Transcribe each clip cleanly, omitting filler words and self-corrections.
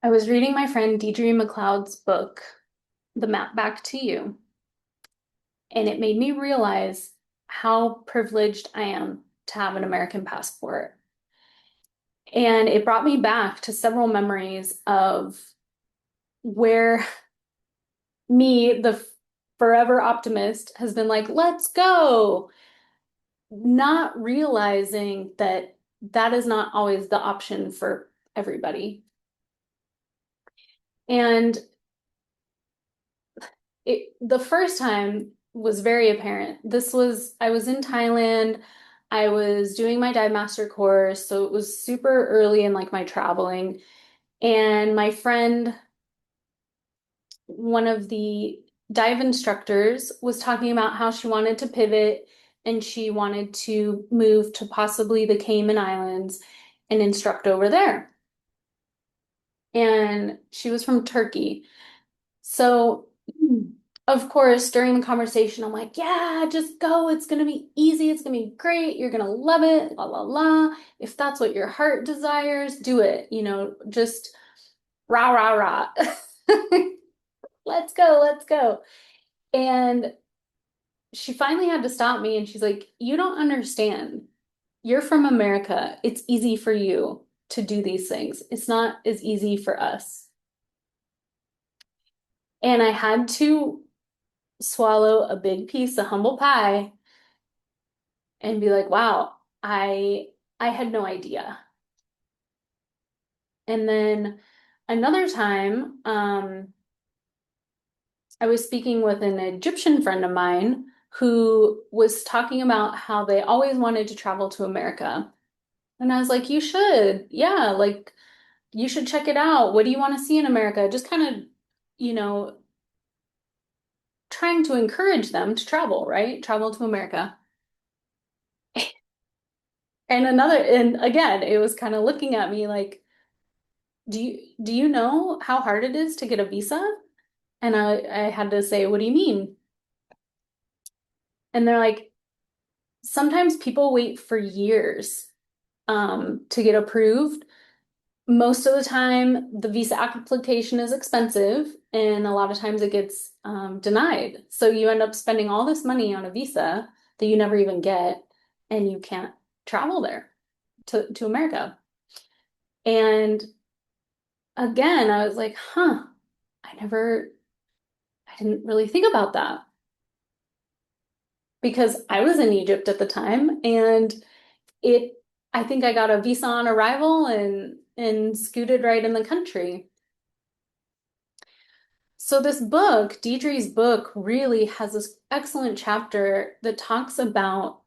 I was reading my friend Deirdre McLeod's book, The Map Back to You, and it made me realize how privileged I am to have an American passport. And it brought me back to several memories of where me, the forever optimist, has been like, let's go, not realizing that that is not always the option for everybody. And the first time was very apparent. I was in Thailand. I was doing my dive master course, so it was super early in like my traveling. And my friend, one of the dive instructors, was talking about how she wanted to pivot and she wanted to move to possibly the Cayman Islands and instruct over there. And she was from Turkey. So, of course, during the conversation, I'm like, yeah, just go. It's going to be easy. It's going to be great. You're going to love it. La, la, la. If that's what your heart desires, do it. Just rah, rah, rah. Let's go. Let's go. And she finally had to stop me and she's like, you don't understand. You're from America. It's easy for you to do these things. It's not as easy for us. And I had to swallow a big piece of humble pie and be like, wow, I had no idea. And then another time, I was speaking with an Egyptian friend of mine who was talking about how they always wanted to travel to America. And I was like, you should. Yeah, like you should check it out. What do you want to see in America? Just kind of, you know, trying to encourage them to travel, right? Travel to America. And again, it was kind of looking at me like, do you know how hard it is to get a visa? And I had to say, what do you mean? And they're like, sometimes people wait for years to get approved. Most of the time, the visa application is expensive, and a lot of times it gets denied. So you end up spending all this money on a visa that you never even get, and you can't travel there to America. And again, I was like, huh, I didn't really think about that because I was in Egypt at the time and it I think I got a visa on arrival and scooted right in the country. So this book, Deidre's book, really has this excellent chapter that talks about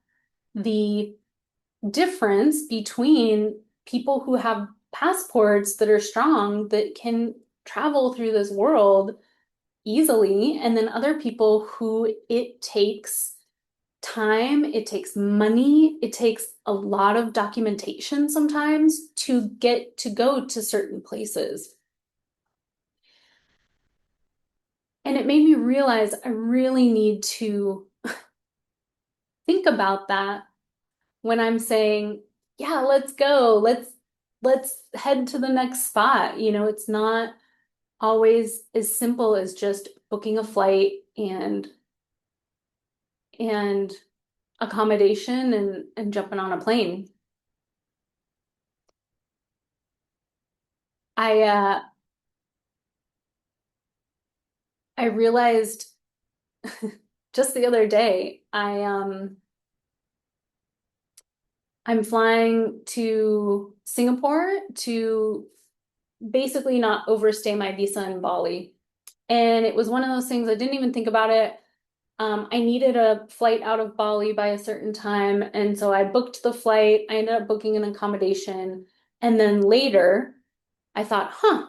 the difference between people who have passports that are strong that can travel through this world easily, and then other people who it takes time, it takes money, it takes a lot of documentation sometimes to get to go to certain places. And it made me realize I really need to think about that when I'm saying, yeah, let's go. Let's head to the next spot. It's not always as simple as just booking a flight and accommodation and jumping on a plane. I uh I realized just the other day, I'm flying to Singapore to basically not overstay my visa in Bali. And it was one of those things I didn't even think about it. I needed a flight out of Bali by a certain time, and so I booked the flight. I ended up booking an accommodation, and then later I thought, huh,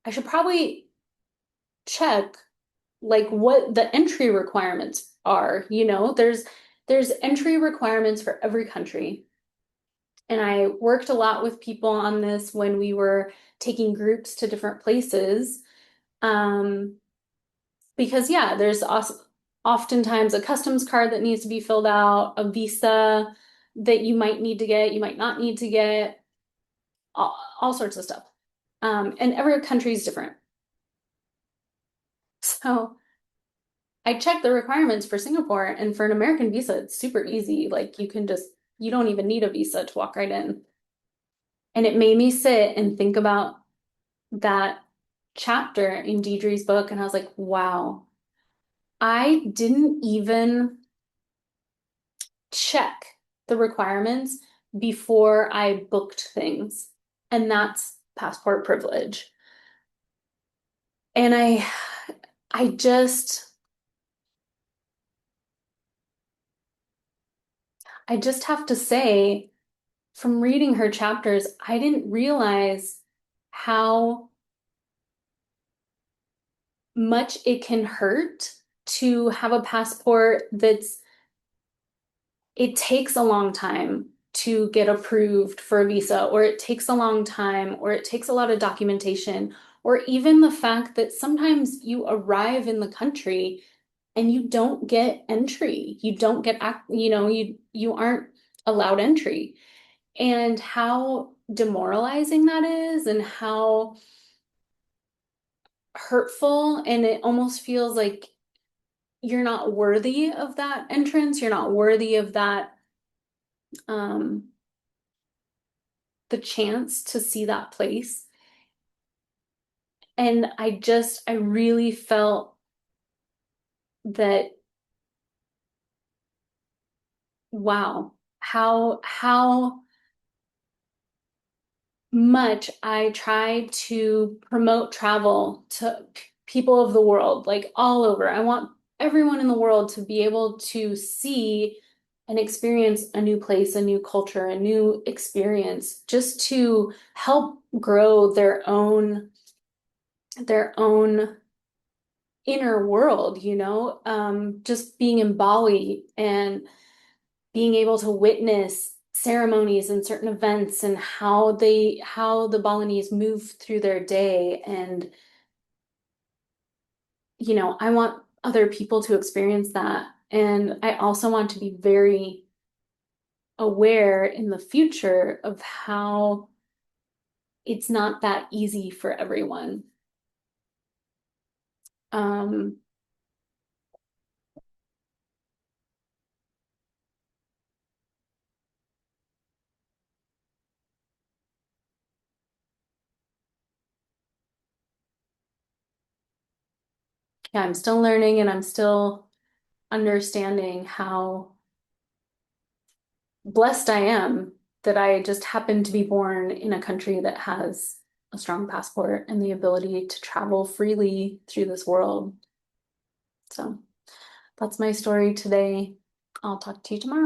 I should probably check like what the entry requirements are. There's entry requirements for every country. And I worked a lot with people on this when we were taking groups to different places. Um, because yeah, there's also oftentimes a customs card that needs to be filled out, a visa that you might need to get, you might not need to get, all sorts of stuff. And every country is different. So I checked the requirements for Singapore, and for an American visa, it's super easy. Like you don't even need a visa to walk right in. And it made me sit and think about that chapter in Deidre's book, and I was like, wow, I didn't even check the requirements before I booked things. And that's passport privilege. And I just have to say, from reading her chapters, I didn't realize how much it can hurt to have a passport it takes a long time to get approved for a visa, or it takes a long time, or it takes a lot of documentation, or even the fact that sometimes you arrive in the country and you don't get entry. You don't get, you aren't allowed entry. And how demoralizing that is, and how hurtful, and it almost feels like you're not worthy of that entrance, you're not worthy of that um the chance to see that place. And I really felt that, wow, how much I try to promote travel to people of the world, like all over. I want everyone in the world to be able to see and experience a new place, a new culture, a new experience, just to help grow their own inner world, just being in Bali and being able to witness ceremonies and certain events, and how the Balinese move through their day. And I want other people to experience that. And I also want to be very aware in the future of how it's not that easy for everyone. Um, yeah, I'm still learning, and I'm still understanding how blessed I am that I just happen to be born in a country that has a strong passport and the ability to travel freely through this world. So that's my story today. I'll talk to you tomorrow.